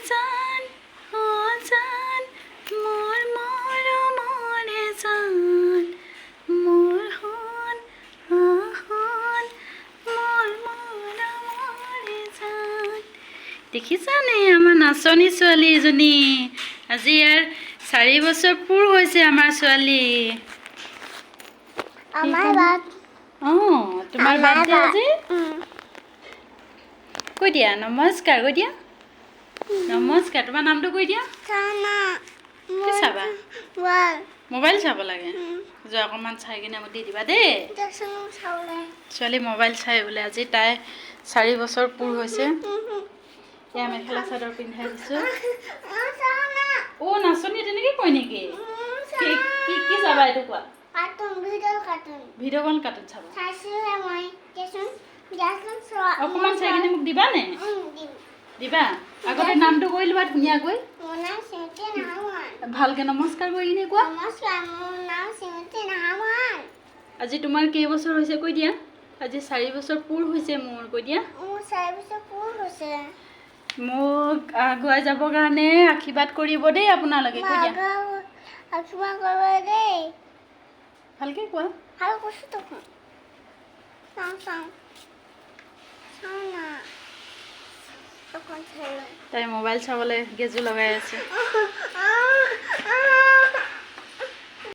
জান জান মোৰ মৰমৰে জান মোৰ হন মোৰ মৰমৰে জান দেখিছানে আমাৰ নাচনী ছোৱালী এজনী আজি ইয়াৰ 4 বছৰ পূৰ হৈছে আমাৰ ছোৱালী আমাৰ বাত তোমাৰ বাৰ্থডে আজি কৈ দিয়া নমস্কাৰ কৈ দিয়া নমস্কাৰ তোমাৰ নামটো কৈ দিয়া চানা কি চাবা ওয়াল মোবাইল চাব লাগে যোৱা অকণমান চাই কিনে মোক দি দিবা দেই দেচনো চাওলে ছোৱালী মোবাইল চাই বোলে আজি তাই 4 বছৰ পূৰ হৈছে এয়া মেখেলা চাদৰ পিন্ধাই দিছোঁ চানা নাচনী তেনেকৈ কয় নেকি কি চাবা এইটো কোৱা কাৰ্টুন ভিডিঅ' কল কাৰ্টুন চাব চাইছিলো মই দেচোন দেচোন চোৱা অকণমান চাই কিনে মোক দিবা নে দিম দিবা আগতে নামটো কৈ লোৱা ধুনীয়াকৈ মোৰ নাম সিমতি নাহমান ভালকৈ নমস্কাৰ কৰি কিনে কোৱা নমস্কাৰ মোৰ নাম সিমতি নাহমান আজি তোমাৰ কেইবছৰ হৈছে কৈ দিয়া আজি 4 বছৰ পূৰ হৈছে মোৰ কৈ দিয়া মোৰ 4 বছৰ পূৰ হৈছে মোক আগুৱাই যাবৰ কাৰণে আশীৰ্বাদ কৰিব দেই আপোনালোকে কৈ দিয়া আশীৰ্বাদ কৰিব দেই ভালকৈ কোৱা ভাল কৈছো দেখোন চাওঁ না অকণ চাই তাই মোবাইল চাবলৈ গেজু লগাই আছে